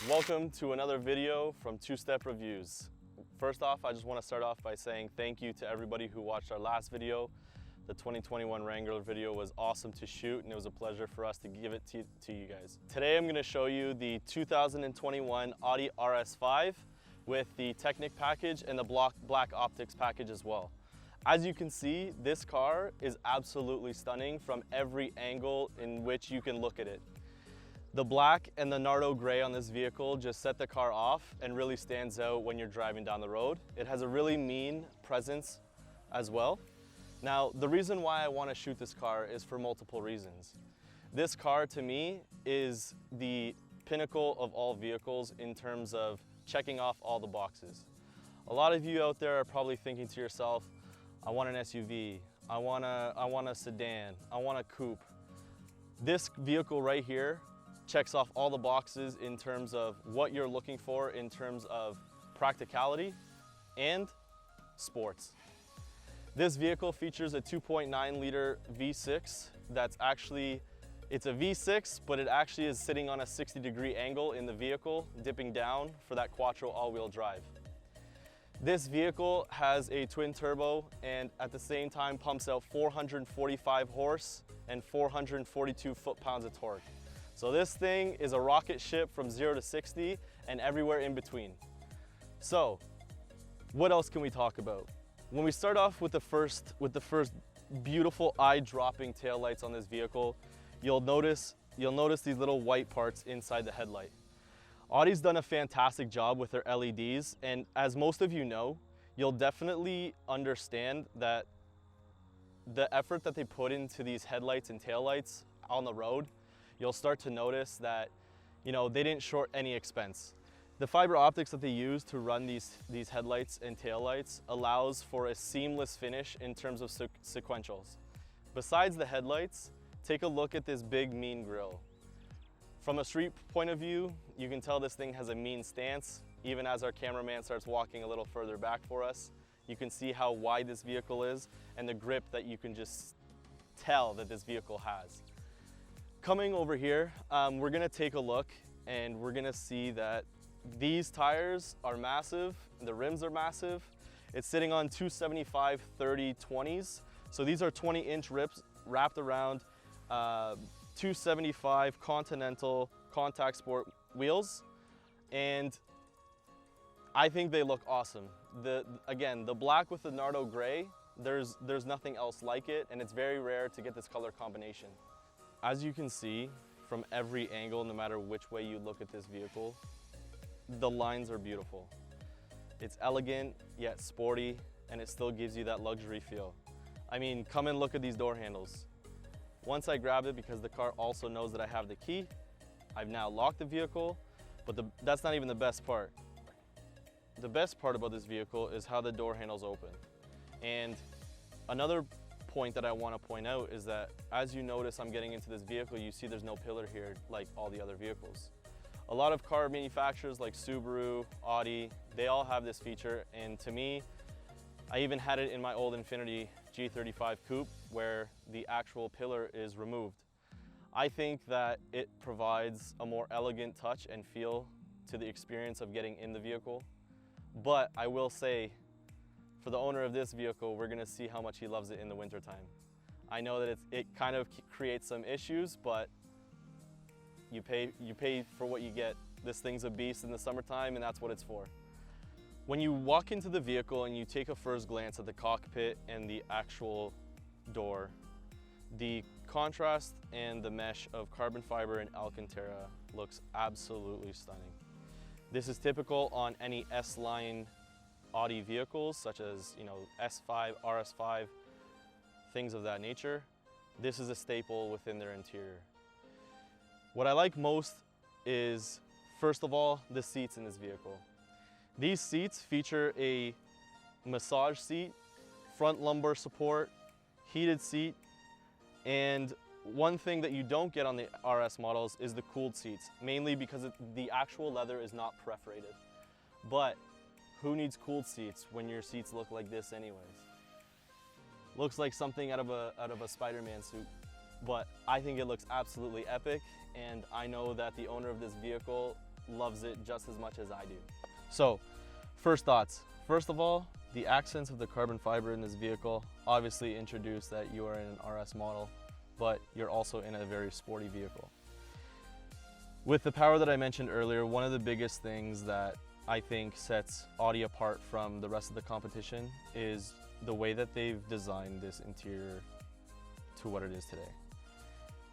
Welcome to another video from Two Step Reviews. First off, I just want to start off by saying thank you to everybody who watched our last video. The 2021 Wrangler video was awesome to shoot, and it was a pleasure for us to give it to you guys. Today I'm going to show you the 2021 Audi RS5 with the Technic package and the black optics package as well. As you can see, this car is absolutely stunning from every angle in which you can look at it. The black and the Nardo gray on this vehicle just set the car off and really stands out when you're driving down the road. It has a really mean presence as well. Now, the reason why I want to shoot this car is for multiple reasons. This car to me is the pinnacle of all vehicles in terms of checking off all the boxes. A lot of you out there are probably thinking to yourself, I want an SUV, I want a sedan, I want a coupe. This vehicle right here checks off all the boxes in terms of what you're looking for in terms of practicality and sports. This vehicle features a 2.9 liter V6 it's a V6, but it actually is sitting on a 60-degree angle in the vehicle, dipping down for that quattro all-wheel drive. This vehicle has a twin turbo and at the same time pumps out 445 horse and 442 foot-pounds of torque. So this thing is a rocket ship from 0 to 60 and everywhere in between. So what else can we talk about? When we start off with the first beautiful eye-dropping taillights on this vehicle, you'll notice these little white parts inside the headlight. Audi's done a fantastic job with their LEDs, and as most of you know, you'll definitely understand that the effort that they put into these headlights and taillights on the road, you'll start to notice that, they didn't short any expense. The fiber optics that they use to run these headlights and taillights allows for a seamless finish in terms of sequentials. Besides the headlights, take a look at this big mean grille. From a street point of view, you can tell this thing has a mean stance. Even as our cameraman starts walking a little further back for us, you can see how wide this vehicle is and the grip that you can just tell that this vehicle has. Coming over here, we're gonna take a look and we're gonna see that these tires are massive, the rims are massive. It's sitting on 275/30/20s. So these are 20-inch rips wrapped around 275 Continental contact sport wheels. And I think they look awesome. Again, the black with the Nardo gray, there's nothing else like it, and it's very rare to get this color combination. As you can see from every angle, no matter which way you look at this vehicle, the lines are beautiful. It's elegant, yet sporty, and it still gives you that luxury feel. I mean, come and look at these door handles. Once I grabbed it, because the car also knows that I have the key, I've now locked the vehicle, but that's not even the best part. The best part about this vehicle is how the door handles open. And another point that I want to point out is that as you notice I'm getting into this vehicle, you see there's no pillar here like all the other vehicles. A lot of car manufacturers like Subaru, Audi, they all have this feature, and to me, I even had it in my old Infiniti G35 Coupe where the actual pillar is removed. I think that it provides a more elegant touch and feel to the experience of getting in the vehicle. But I will say, for the owner of this vehicle, we're gonna see how much he loves it in the wintertime. I know that it kind of creates some issues, but you pay for what you get. This thing's a beast in the summertime, and that's what it's for. When you walk into the vehicle and you take a first glance at the cockpit and the actual door, the contrast and the mesh of carbon fiber and Alcantara looks absolutely stunning. This is typical on any S-line Audi vehicles, such as S5, RS5, things of that nature. This is a staple within their interior. What I like most is, first of all, the seats in this vehicle. These seats feature a massage seat, front lumbar support, heated seat, and one thing that you don't get on the RS models is the cooled seats, mainly because the actual leather is not perforated. But who needs cooled seats when your seats look like this anyways? Looks like something out of a Spider-Man suit. But I think it looks absolutely epic, and I know that the owner of this vehicle loves it just as much as I do. So, first thoughts. First of all, the accents of the carbon fiber in this vehicle obviously introduce that you are in an RS model, but you're also in a very sporty vehicle. With the power that I mentioned earlier, one of the biggest things that I think sets Audi apart from the rest of the competition is the way that they've designed this interior to what it is today.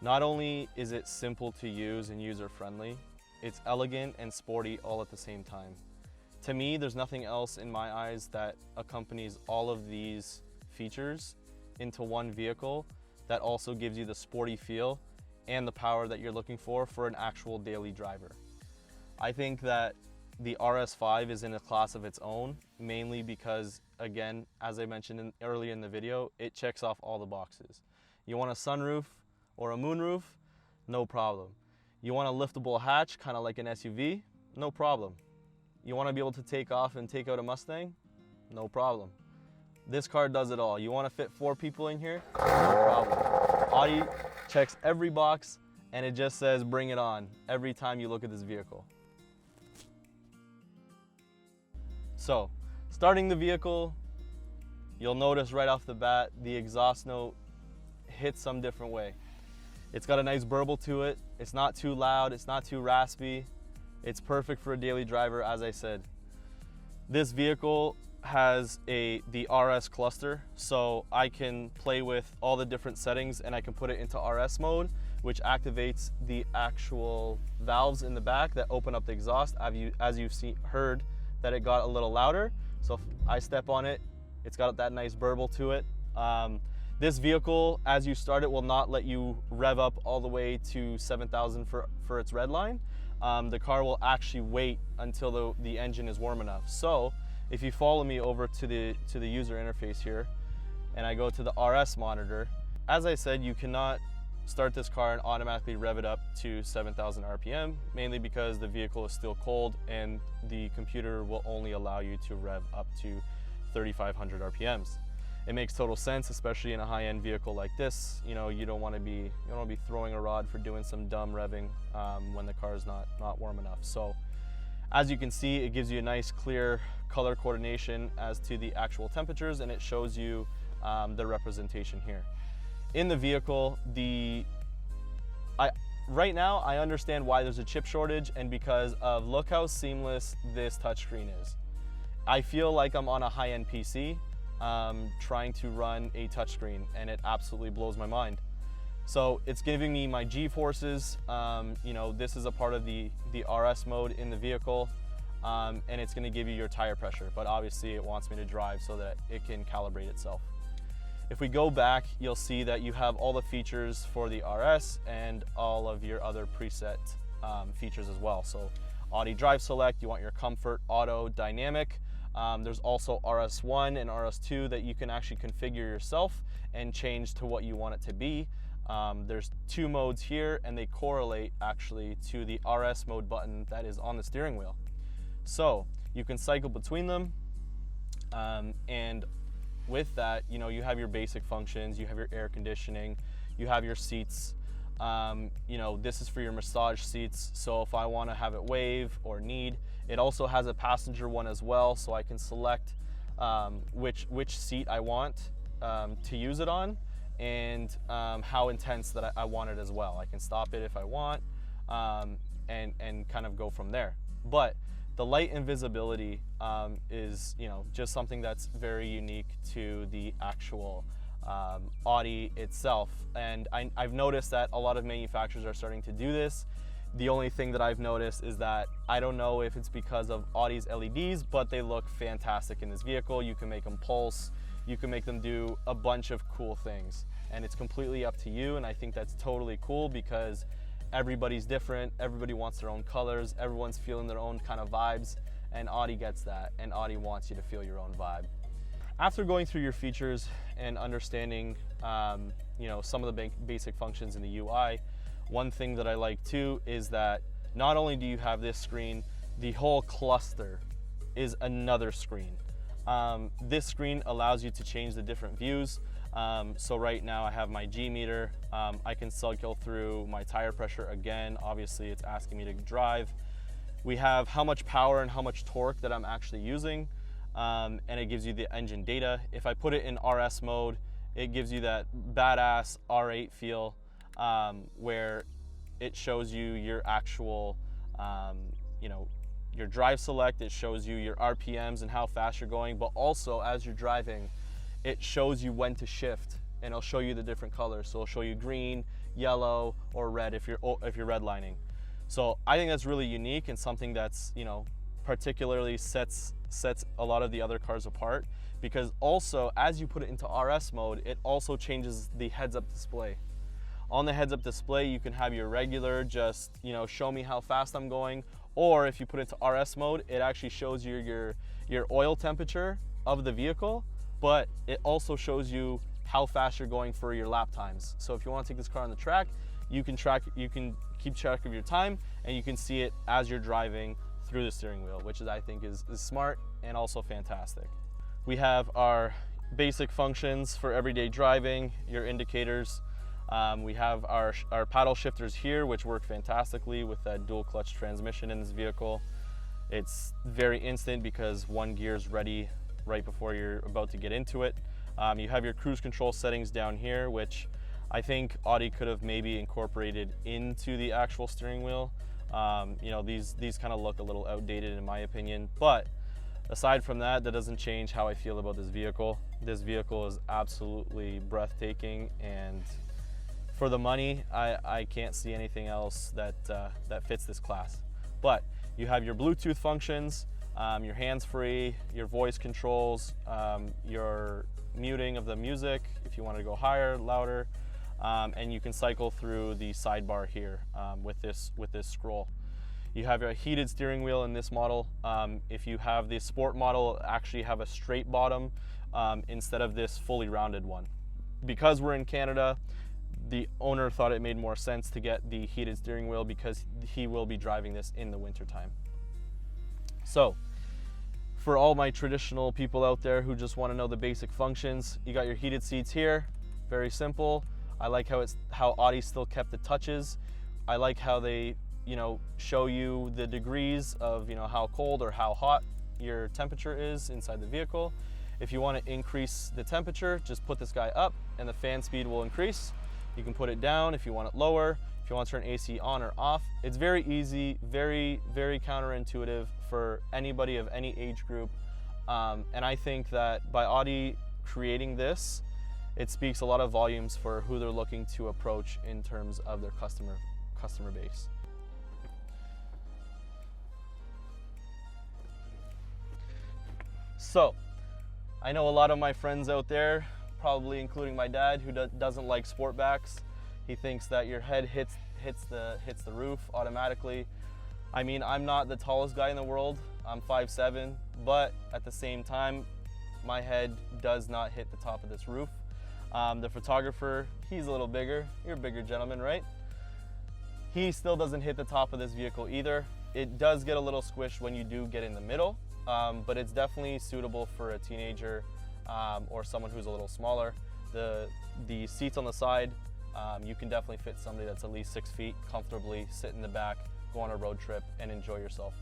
Not only is it simple to use and user-friendly, it's elegant and sporty all at the same time. To me, there's nothing else in my eyes that accompanies all of these features into one vehicle that also gives you the sporty feel and the power that you're looking for an actual daily driver. I think that the RS5 is in a class of its own, mainly because, again, as I mentioned earlier in the video, it checks off all the boxes. You want a sunroof or a moonroof? No problem. You want a liftable hatch, kind of like an SUV? No problem. You want to be able to take off and take out a Mustang? No problem. This car does it all. You want to fit 4 people in here? No problem. Audi checks every box, and it just says bring it on every time you look at this vehicle. So, starting the vehicle, you'll notice right off the bat the exhaust note hits some different way. It's got a nice burble to it. It's not too loud, it's not too raspy. It's perfect for a daily driver, as I said. This vehicle has the RS cluster, so I can play with all the different settings and I can put it into RS mode, which activates the actual valves in the back that open up the exhaust. As you've heard that it got a little louder. So if I step on it, it's got that nice burble to it. This vehicle, as you start it, will not let you rev up all the way to 7,000 for its red line. The car will actually wait until the engine is warm enough. So if you follow me over to the user interface here, and I go to the RS monitor, as I said, you cannot start this car and automatically rev it up to 7,000 RPM, mainly because the vehicle is still cold and the computer will only allow you to rev up to 3,500 RPMs. It makes total sense, especially in a high-end vehicle like this. You know, you don't want to be throwing a rod for doing some dumb revving when the car is not warm enough. So, as you can see, it gives you a nice, clear color coordination as to the actual temperatures, and it shows you the representation here. In the vehicle, right now I understand why there's a chip shortage, and because of look how seamless this touchscreen is. I feel like I'm on a high-end PC trying to run a touchscreen, and it absolutely blows my mind. So it's giving me my G-forces. You know, this is a part of the RS mode in the vehicle, and it's going to give you your tire pressure, but obviously it wants me to drive so that it can calibrate itself. If we go back, you'll see that you have all the features for the RS and all of your other preset features as well. So Audi Drive Select, you want your comfort, auto, dynamic. There's also RS1 and RS2 that you can actually configure yourself and change to what you want it to be. There's 2 modes here, and they correlate actually to the RS mode button that is on the steering wheel. So you can cycle between them, and with that, you know, you have your basic functions, you have your air conditioning, you have your seats. You know, this is for your massage seats, so if I want to have it wave or need. It also has a passenger one as well, so I can select which seat I want to use it on, and how intense that I want it as well. I can stop it if I want, and kind of go from there. But the light and visibility is, you know, just something that's very unique to the actual Audi itself. And I've noticed that a lot of manufacturers are starting to do this. The only thing that I've noticed is that I don't know if it's because of Audi's LEDs, but they look fantastic in this vehicle. You can make them pulse, you can make them do a bunch of cool things, and it's completely up to you. And I think that's totally cool because everybody's different, everybody wants their own colors, everyone's feeling their own kind of vibes, and Audi gets that, and Audi wants you to feel your own vibe. After going through your features and understanding you know, some of the basic functions in the UI, one thing that I like too is that not only do you have this screen, the whole cluster is another screen. This screen allows you to change the different views. So right now I have my G meter. I can cycle through my tire pressure again. Obviously it's asking me to drive. We have how much power and how much torque that I'm actually using, and it gives you the engine data. If I put it in RS mode, it gives you that badass R8 feel, where it shows you your actual, you know, your drive select. It shows you your RPMs and how fast you're going, but also as you're driving, it shows you when to shift, and it'll show you the different colors. So it'll show you green, yellow, or red if you're redlining. So I think that's really unique and something that's, you know, particularly sets a lot of the other cars apart, because also as you put it into RS mode, it also changes the heads-up display. On the heads-up display, you can have your regular, just, you know, show me how fast I'm going, or if you put it into RS mode, it actually shows you your oil temperature of the vehicle, but it also shows you how fast you're going for your lap times. So if you want to take this car on the track, you can keep track of your time, and you can see it as you're driving through the steering wheel, which I think is smart and also fantastic. We have our basic functions for everyday driving, your indicators. We have our paddle shifters here, which work fantastically with that dual clutch transmission in this vehicle. It's very instant because one gear is ready right before you're about to get into it. You have your cruise control settings down here, which I think Audi could have maybe incorporated into the actual steering wheel. You know, these kind of look a little outdated in my opinion, but aside from that, that doesn't change how I feel about this vehicle. This vehicle is absolutely breathtaking, and for the money, I can't see anything else that fits this class. But you have your Bluetooth functions, your hands-free, your voice controls, your muting of the music if you want to go higher, louder, and you can cycle through the sidebar here with this scroll. You have a heated steering wheel in this model. If you have the Sport model, actually have a straight bottom instead of this fully rounded one. Because we're in Canada, the owner thought it made more sense to get the heated steering wheel because he will be driving this in the winter time. So for all my traditional people out there who just want to know the basic functions, you got your heated seats here, very simple. I like how Audi still kept the touches. I like how they, you know, show you the degrees of, you know, how cold or how hot your temperature is inside the vehicle. If you want to increase the temperature, just put this guy up and the fan speed will increase. You can put it down if you want it lower, if you want to turn AC on or off. It's very easy, very, very counterintuitive for anybody of any age group. And I think that by Audi creating this, it speaks a lot of volumes for who they're looking to approach in terms of their customer base. So, I know a lot of my friends out there, probably including my dad, who doesn't like sportbacks. He thinks that your head hits the roof automatically. I mean, I'm not the tallest guy in the world. I'm 5'7", but at the same time, my head does not hit the top of this roof. The photographer, he's a little bigger. You're a bigger gentleman, right? He still doesn't hit the top of this vehicle either. It does get a little squished when you do get in the middle, but it's definitely suitable for a teenager or someone who's a little smaller. The seats on the side, you can definitely fit somebody that's at least 6 feet comfortably, sit in the back, go on a road trip and enjoy yourself.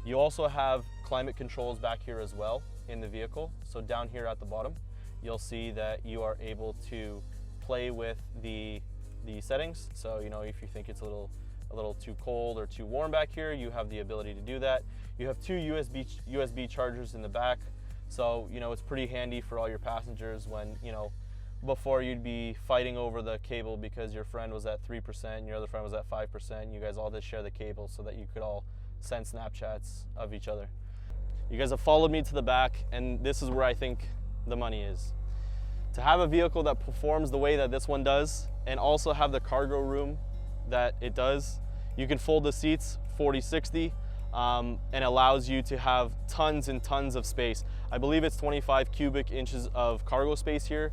You also have climate controls back here as well in the vehicle. So down here at the bottom, you'll see that you are able to play with the settings. So, you know, if you think it's a little too cold or too warm back here, you have the ability to do that. You have two USB chargers in the back. So, you know, it's pretty handy for all your passengers when, you know, before you'd be fighting over the cable because your friend was at 3% and your other friend was at 5%. You guys all just share the cable so that you could all send Snapchats of each other. You guys have followed me to the back, and this is where I think the money is. To have a vehicle that performs the way that this one does and also have the cargo room that it does, you can fold the seats 40-60 and allows you to have tons and tons of space. I believe it's 25 cubic inches of cargo space here.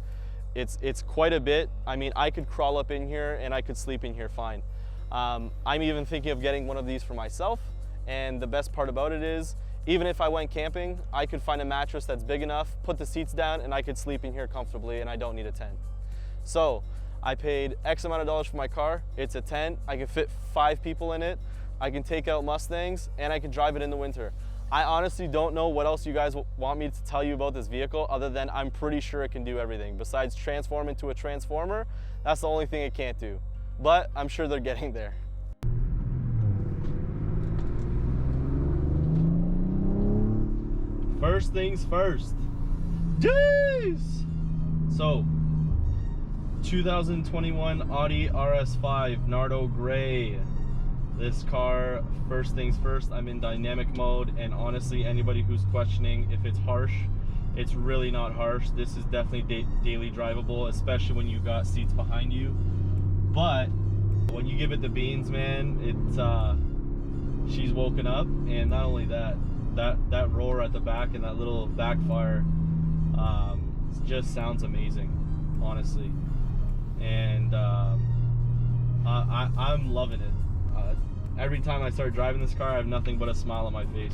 It's quite a bit. I mean, I could crawl up in here and I could sleep in here fine. I'm even thinking of getting one of these for myself, and the best part about it is, even if I went camping, I could find a mattress that's big enough, put the seats down, and I could sleep in here comfortably, and I don't need a tent. So I paid X amount of dollars for my car. It's a tent. I could fit 5 people in it. I can take out Mustangs, and I can drive it in the winter. I honestly don't know what else you guys want me to tell you about this vehicle other than I'm pretty sure it can do everything. Besides transform into a transformer, that's the only thing it can't do. But I'm sure they're getting there. First things first. Jeez! So, 2021 Audi RS5 Nardo Gray. This car, first things first, I'm in dynamic mode, and honestly, anybody who's questioning if it's harsh, it's really not harsh. This is definitely daily drivable, especially when you got seats behind you. But when you give it the beans, man, it's she's woken up, and not only that, that roar at the back and that little backfire just sounds amazing, honestly. And I'm loving it. Every time I start driving this car, I have nothing but a smile on my face.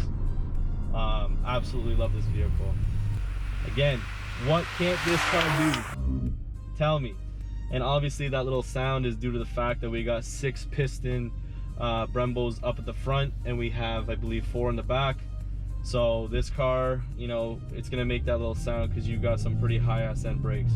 Absolutely love this vehicle. Again, what can't this car do? Tell me. And obviously that little sound is due to the fact that we got 6 piston Brembos up at the front, and we have, I believe, 4 in the back. So this car, you know, it's gonna make that little sound because you got some pretty high ass end brakes.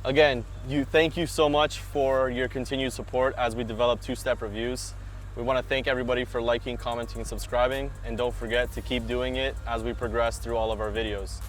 Again, thank you so much for your continued support as we develop two-step reviews. We want to thank everybody for liking, commenting, and subscribing, and don't forget to keep doing it as we progress through all of our videos.